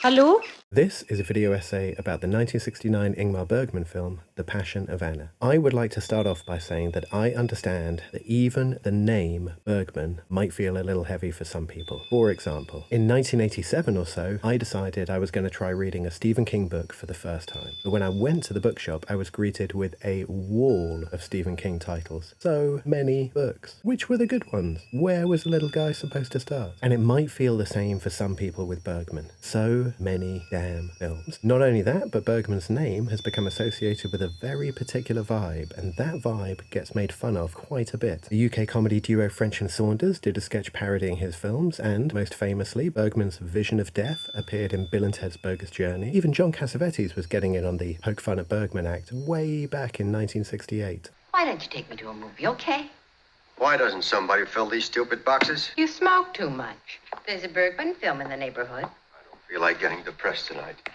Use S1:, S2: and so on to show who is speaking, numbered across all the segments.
S1: Hallo?
S2: This is a video essay about the 1969 Ingmar Bergman film, The Passion of Anna. I would like to start off by saying that I understand that even the name Bergman might feel a little heavy for some people. For example, in 1987 or so, I decided I was going to try reading a Stephen King book for the first time. But when I went to the bookshop, I was greeted with a wall of Stephen King titles. So many books. Which were the good ones? Where was the little guy supposed to start? And it might feel the same for some people with Bergman. So many damn films. Not only that, but Bergman's name has become associated with a very particular vibe, and that vibe gets made fun of quite a bit. The UK comedy duo French and Saunders did a sketch parodying his films, and, most famously, Bergman's Vision of Death appeared in Bill and Ted's Bogus Journey. Even John Cassavetes was getting in on the Poke Fun at Bergman act way back in 1968.
S1: Why don't you take me to a movie, okay?
S3: Why doesn't somebody fill these stupid boxes?
S1: You smoke too much. There's a Bergman film in the neighborhood.
S3: I feel like getting depressed tonight.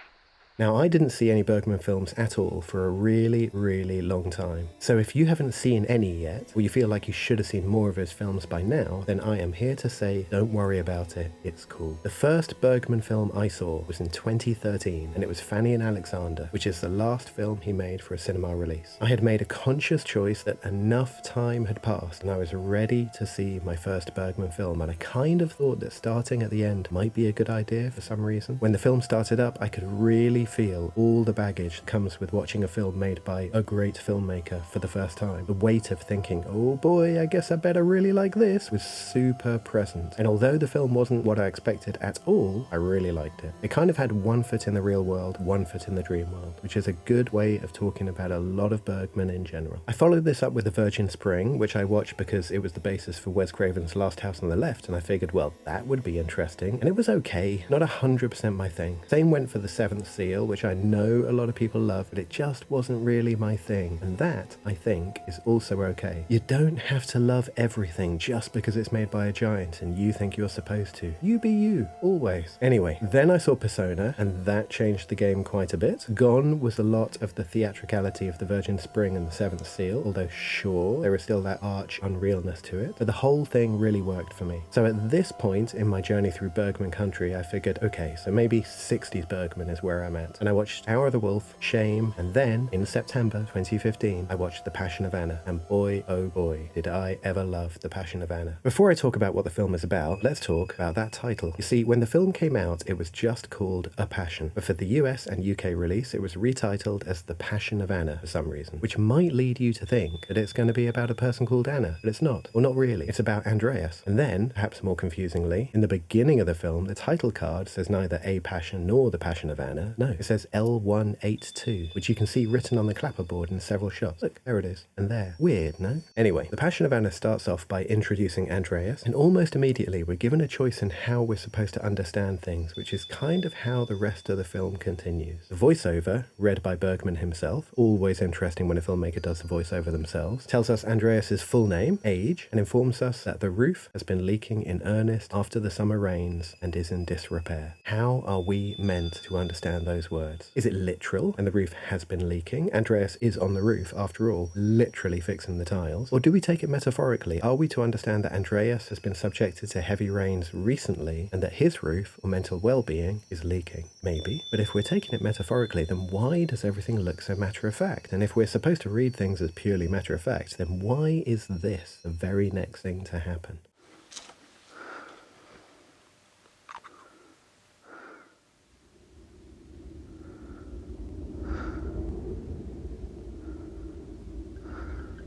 S2: Now, I didn't see any Bergman films at all for a really, really long time. So if you haven't seen any yet, or you feel like you should have seen more of his films by now, then I am here to say, don't worry about it, it's cool. The first Bergman film I saw was in 2013, and it was Fanny and Alexander, which is the last film he made for a cinema release. I had made a conscious choice that enough time had passed, and I was ready to see my first Bergman film, and I kind of thought that starting at the end might be a good idea for some reason. When the film started up, I could really feel all the baggage that comes with watching a film made by a great filmmaker for the first time. The weight of thinking, oh boy, I guess I better really like this, was super present. And although the film wasn't what I expected at all, I really liked it. It kind of had one foot in the real world, one foot in the dream world, which is a good way of talking about a lot of Bergman in general. I followed this up with The Virgin Spring, which I watched because it was the basis for Wes Craven's Last House on the Left, and I figured, well, that would be interesting. And it was okay, not 100% my thing. Same went for The Seventh Seal, which I know a lot of people love, but it just wasn't really my thing. And that, I think, is also okay. You don't have to love everything just because it's made by a giant and you think you're supposed to. You be you, always. Anyway, then I saw Persona, and that changed the game quite a bit. Gone was a lot of the theatricality of The Virgin Spring and The Seventh Seal, although sure, there is still that arch unrealness to it, but the whole thing really worked for me. So at this point in my journey through Bergman country, I figured, okay, so maybe 60s Bergman is where I'm at. And I watched Hour of the Wolf, Shame, and then, in September 2015, I watched The Passion of Anna, and boy, oh boy, did I ever love The Passion of Anna. Before I talk about what the film is about, let's talk about that title. You see, when the film came out, it was just called A Passion, but for the US and UK release, it was retitled as The Passion of Anna for some reason, which might lead you to think that it's going to be about a person called Anna, but it's not. Well, not really. It's about Andreas. And then, perhaps more confusingly, in the beginning of the film, the title card says neither A Passion nor The Passion of Anna. No, it says L182, which you can see written on the clapperboard in several shots. Look, there it is. And there. Weird, no? Anyway, The Passion of Anna starts off by introducing Andreas, and almost immediately we're given a choice in how we're supposed to understand things, which is kind of how the rest of the film continues. The voiceover, read by Bergman himself, always interesting when a filmmaker does the voiceover themselves, tells us Andreas's full name, age, and informs us that the roof has been leaking in earnest after the summer rains and is in disrepair. How are we meant to understand those words? Is it literal, and the roof has been leaking? Andreas is on the roof, after all, literally fixing the tiles. Or do we take it metaphorically? Are we to understand that Andreas has been subjected to heavy rains recently, and that his roof, or mental well-being, is leaking? Maybe. But if we're taking it metaphorically, then why does everything look so matter-of-fact? And if we're supposed to read things as purely matter-of-fact, then why is this the very next thing to happen?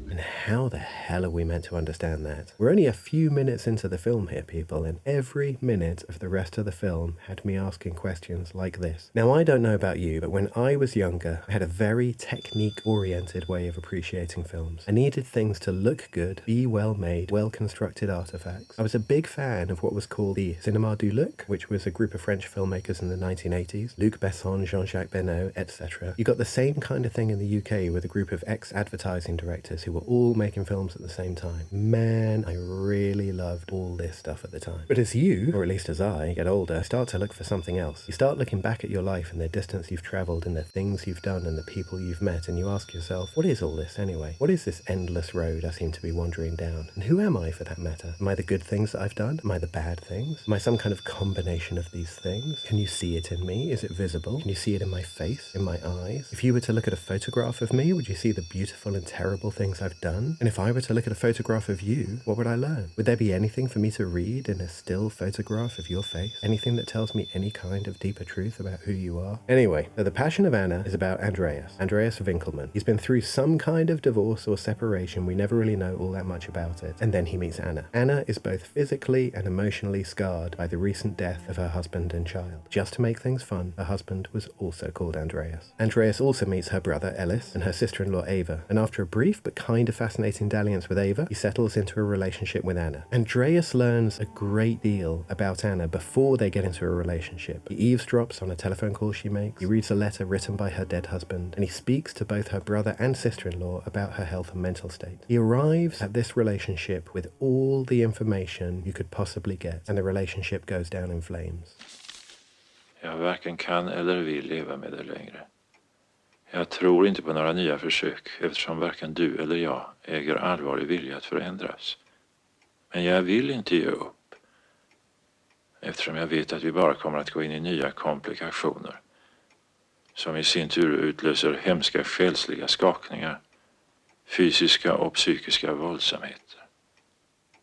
S2: And how the hell are we meant to understand that? We're only a few minutes into the film here, people, and every minute of the rest of the film had me asking questions like this. Now, I don't know about you, but when I was younger, I had a very technique-oriented way of appreciating films. I needed things to look good, be well-made, well-constructed artifacts. I was a big fan of what was called the Cinéma du Look, which was a group of French filmmakers in the 1980s, Luc Besson, Jean-Jacques, etc. You got the same kind of thing in the UK with a group of ex-advertising directors who were all all making films at the same time. Man, I really loved all this stuff at the time. But as you, or at least as I, get older, start to look for something else. You start looking back at your life and the distance you've travelled and the things you've done and the people you've met, and you ask yourself, what is all this anyway? What is this endless road I seem to be wandering down? And who am I, for that matter? Am I the good things that I've done? Am I the bad things? Am I some kind of combination of these things? Can you see it in me? Is it visible? Can you see it in my face? In my eyes? If you were to look at a photograph of me, would you see the beautiful and terrible things I've done? And if I were to look at a photograph of you, what would I learn? Would there be anything for me to read in a still photograph of your face? Anything that tells me any kind of deeper truth about who you are? Anyway, so The Passion of Anna is about Andreas Winkelmann. He's been through some kind of divorce or separation. We never really know all that much about it. And then he meets Anna. Anna is both physically and emotionally scarred by the recent death of her husband and child. Just to make things fun, her husband was also called Andreas. Andreas also meets her brother Ellis and her sister-in-law Ava, and after a brief but kind of fascinating dalliance with Ava, he settles into a relationship with Anna. Andreas learns a great deal about Anna before they get into a relationship. He eavesdrops on a telephone call she makes, he reads a letter written by her dead husband, and he speaks to both her brother and sister-in-law about her health and mental state. He arrives at this relationship with all the information you could possibly get, and the relationship goes down in flames.
S4: Jag varken kan eller vill leva med det längre. Jag tror inte på några nya försök eftersom varken du eller jag äger allvarlig vilja att förändras. Men jag vill inte ge upp eftersom jag vet att vi bara kommer att gå in i nya komplikationer som i sin tur utlöser hemska själsliga skakningar, fysiska och psykiska våldsamheter.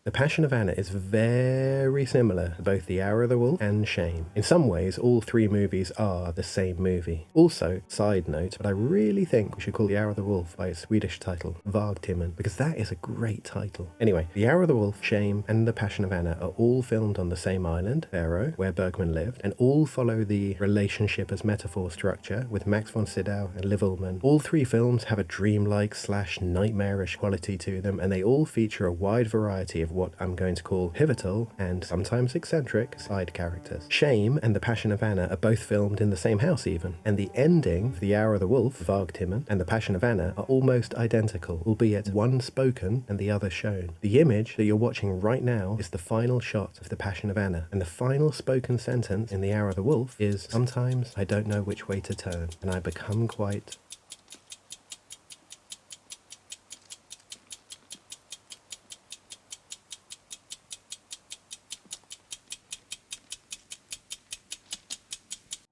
S2: The Passion of Anna is very similar to both The Hour of the Wolf and Shame. In some ways, all three movies are the same movie. Also, side note, but I really think we should call The Hour of the Wolf by its Swedish title, Vargtimmen, because that is a great title. Anyway, The Hour of the Wolf, Shame, and The Passion of Anna are all filmed on the same island, Faro, where Bergman lived, and all follow the relationship as metaphor structure with Max von Sydow and Liv Ullmann. All three films have a dreamlike / nightmarish quality to them, and they all feature a wide variety of what I'm going to call pivotal and sometimes eccentric side characters. Shame and The Passion of Anna are both filmed in the same house even, and the ending for The Hour of the Wolf, Vargtimmen, and The Passion of Anna are almost identical, albeit one spoken and the other shown. The image that you're watching right now is the final shot of The Passion of Anna, and the final spoken sentence in The Hour of the Wolf is, "Sometimes I don't know which way to turn, and I become quite..."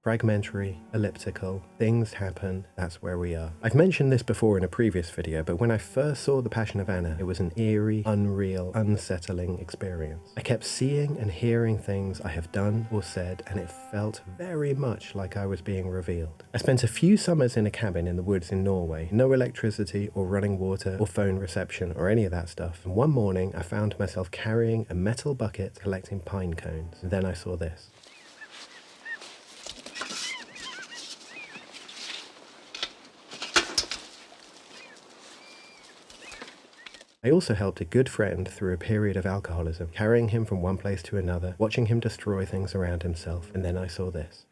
S2: Fragmentary, elliptical, things happen, that's where we are. I've mentioned this before in a previous video, but when I first saw The Passion of Anna, it was an eerie, unreal, unsettling experience. I kept seeing and hearing things I have done or said, and it felt very much like I was being revealed. I spent a few summers in a cabin in the woods in Norway, no electricity or running water or phone reception or any of that stuff, and one morning I found myself carrying a metal bucket collecting pine cones, and then I saw this. I also helped a good friend through a period of alcoholism, carrying him from one place to another, watching him destroy things around himself, and then I saw this.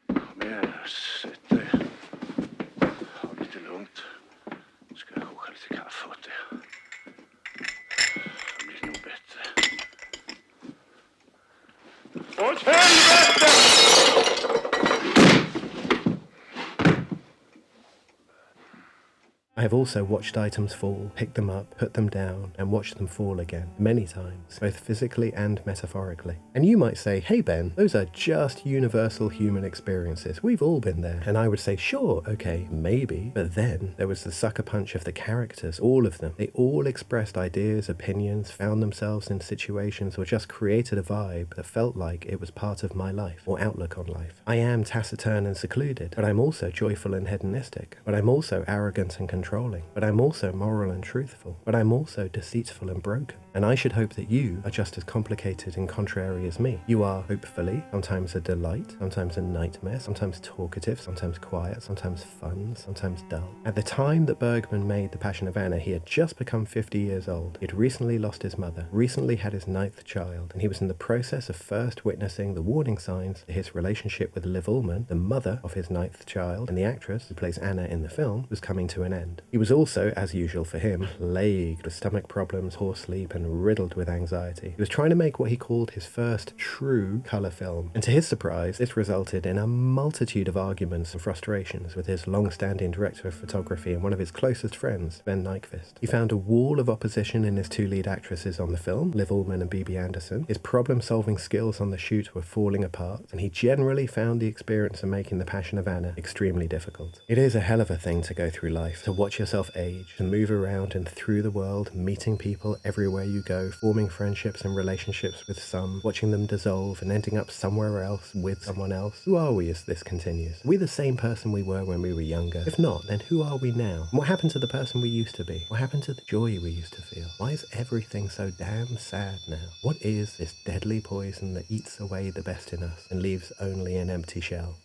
S2: I have also watched items fall, picked them up, put them down, and watched them fall again, many times, both physically and metaphorically. And you might say, hey Ben, those are just universal human experiences. We've all been there. And I would say, sure, okay, maybe. But then there was the sucker punch of the characters, all of them. They all expressed ideas, opinions, found themselves in situations, or just created a vibe that felt like it was part of my life, or outlook on life. I am taciturn and secluded, but I'm also joyful and hedonistic. But I'm also arrogant and controlling. But I'm also moral and truthful. But I'm also deceitful and broken. And I should hope that you are just as complicated and contrary as me. You are, hopefully, sometimes a delight, sometimes a nightmare, sometimes talkative, sometimes quiet, sometimes fun, sometimes dull. At the time that Bergman made The Passion of Anna, he had just become 50 years old. He had recently lost his mother, recently had his 9th child, and he was in the process of first witnessing the warning signs that his relationship with Liv Ullmann, the mother of his 9th child, and the actress who plays Anna in the film, was coming to an end. Godland. He was also, as usual for him, plagued with stomach problems, poor sleep, and riddled with anxiety. He was trying to make what he called his first true colour film, and to his surprise, this resulted in a multitude of arguments and frustrations with his long-standing director of photography and one of his closest friends, Ben Nyquist. He found a wall of opposition in his two lead actresses on the film, Liv Ullmann and Bibi Andersson. His problem-solving skills on the shoot were falling apart, and he generally found the experience of making The Passion of Anna extremely difficult. It is a hell of a thing to go through life, to watch yourself age, to move around and through the world, meeting people everywhere you go, forming friendships and relationships with some, watching them dissolve and ending up somewhere else with someone else. Who are we as this continues? Are we the same person we were when we were younger? If not, then who are we now? And what happened to the person we used to be? What happened to the joy we used to feel? Why is everything so damn sad now? What is this deadly poison that eats away the best in us and leaves only an empty shell?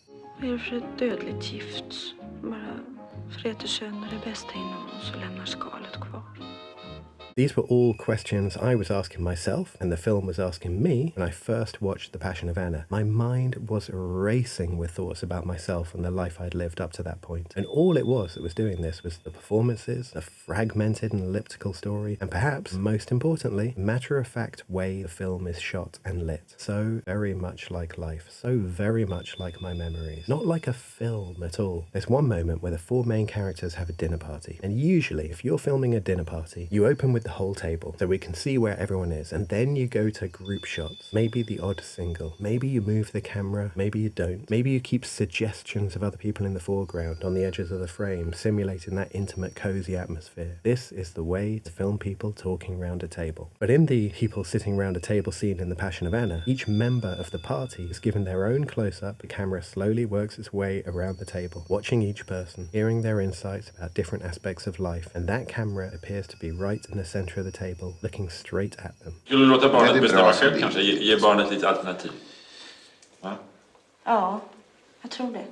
S5: Vad är det för ett dödligt gift? Bara fräter sönder det bästa inom oss och lämnar skalet kvar.
S2: These were all questions I was asking myself, and the film was asking me when I first watched The Passion of Anna. My mind was racing with thoughts about myself and the life I'd lived up to that point. And all it was that was doing this was the performances, the fragmented and elliptical story, and perhaps, most importantly, the matter-of-fact way the film is shot and lit. So very much like life, so very much like my memories. Not like a film at all. There's one moment where the four main characters have a dinner party, and usually, if you're filming a dinner party, you open with the whole table so we can see where everyone is, and then you go to group shots, maybe the odd single, maybe you move the camera, maybe you don't, maybe you keep suggestions of other people in the foreground on the edges of the frame, simulating that intimate cozy atmosphere. This is the way to film people talking round a table. But in the people sitting round a table scene in The Passion of Anna, each member of the party is given their own close-up. The camera slowly works its way around the table, watching each person, hearing their insights about different aspects of life, and that camera appears to be right in the center of the table, looking straight at them.
S4: Skulle du låta barnet bestämma själv kanske? Ge barnet lite alternativ. Va?
S5: Ja, jag tror det.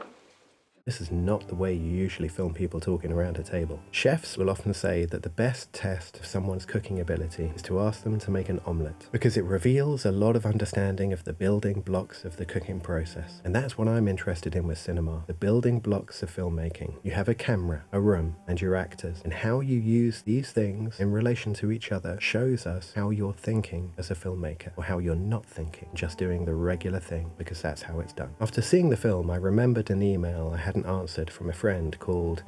S2: This is not the way you usually film people talking around a table. Chefs will often say that the best test of someone's cooking ability is to ask them to make an omelette, because it reveals a lot of understanding of the building blocks of the cooking process. And that's what I'm interested in with cinema, the building blocks of filmmaking. You have a camera, a room, and your actors, and how you use these things in relation to each other shows us how you're thinking as a filmmaker, or how you're not thinking, just doing the regular thing, because that's how it's done. After seeing the film, I remembered an email I hadn't answered from a friend called,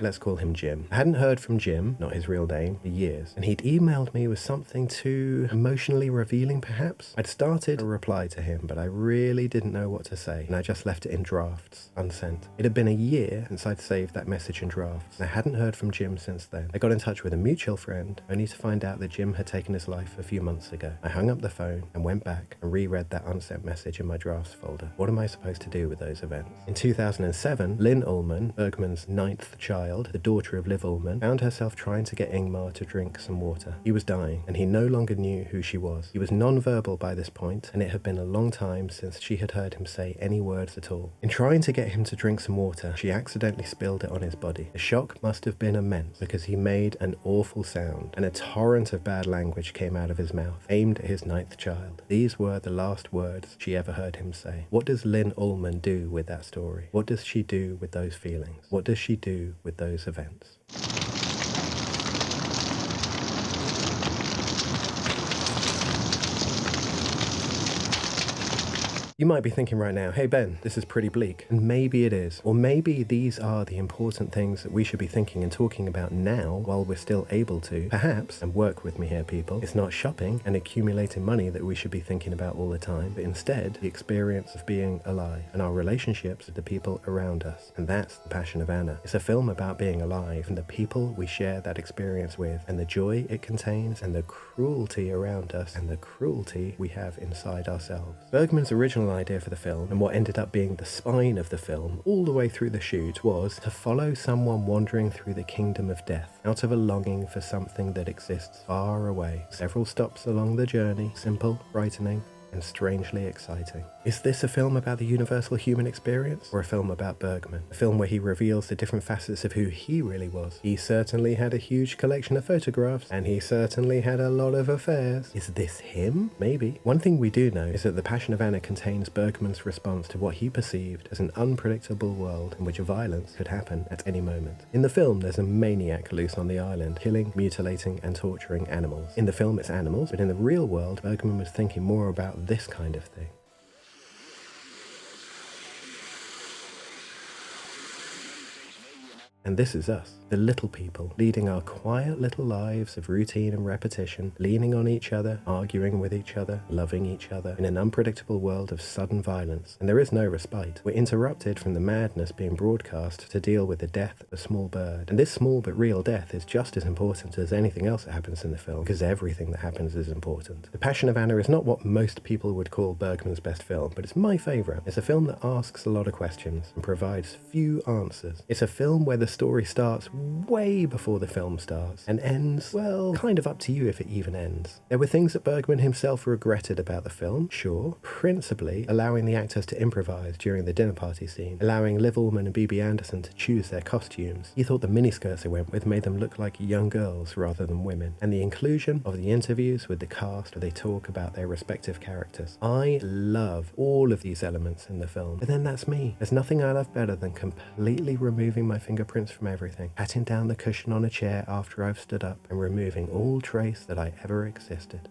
S2: let's call him Jim. I hadn't heard from Jim, not his real name, for years, and he'd emailed me with something too emotionally revealing, perhaps. I'd started a reply to him, but I really didn't know what to say, and I just left it in drafts, unsent. It had been a year since I'd saved that message in drafts, and I hadn't heard from Jim since then. I got in touch with a mutual friend, only to find out that Jim had taken his life a few months ago. I hung up the phone and went back and reread that unsent message in my drafts folder. What am I supposed to do with those events? In 2007, Lynn Ullmann, Bergman's ninth child, the daughter of Liv Ullmann, found herself trying to get Ingmar to drink some water. He was dying, and he no longer knew who she was. He was non-verbal by this point, and it had been a long time since she had heard him say any words at all. In trying to get him to drink some water, she accidentally spilled it on his body. The shock must have been immense, because he made an awful sound, and a torrent of bad language came out of his mouth, aimed at his ninth child. These were the last words she ever heard him say. What does Lynn Ullmann do with that story? What does she do with those feelings? What does she do with those events? You might be thinking right now, hey Ben, this is pretty bleak. And maybe it is. Or maybe these are the important things that we should be thinking and talking about now while we're still able to. Perhaps, and work with me here people, it's not shopping and accumulating money that we should be thinking about all the time, but instead the experience of being alive and our relationships with the people around us. And that's The Passion of Anna. It's a film about being alive and the people we share that experience with, and the joy it contains, and the cruelty around us, and the cruelty we have inside ourselves. Bergman's original idea for the film, and what ended up being the spine of the film all the way through the shoot, was to follow someone wandering through the kingdom of death out of a longing for something that exists far away. Several stops along the journey, simple, frightening, and strangely exciting. Is this a film about the universal human experience, or a film about Bergman? A film where he reveals the different facets of who he really was. He certainly had a huge collection of photographs, and he certainly had a lot of affairs. Is this him? Maybe. One thing we do know is that The Passion of Anna contains Bergman's response to what he perceived as an unpredictable world in which violence could happen at any moment. In the film, there's a maniac loose on the island, killing, mutilating, and torturing animals. In the film, it's animals, but in the real world, Bergman was thinking more about this kind of thing. And this is us, the little people, leading our quiet little lives of routine and repetition, leaning on each other, arguing with each other, loving each other, in an unpredictable world of sudden violence. And there is no respite. We're interrupted from the madness being broadcast to deal with the death of a small bird. And this small but real death is just as important as anything else that happens in the film, because everything that happens is important. The Passion of Anna is not what most people would call Bergman's best film, but it's my favourite. It's a film that asks a lot of questions and provides few answers. It's a film where the story starts way before the film starts and ends, well, kind of up to you if it even ends. There were things that Bergman himself regretted about the film, sure, principally allowing the actors to improvise during the dinner party scene, allowing Liv Ullmann and Bibi Andersson to choose their costumes. He thought the miniskirts they went with made them look like young girls rather than women, and the inclusion of the interviews with the cast where they talk about their respective characters. I love all of these elements in the film, but then that's me. There's nothing I love better than completely removing my fingerprints from everything, patting down the cushion on a chair after I've stood up, and removing all trace that I ever existed.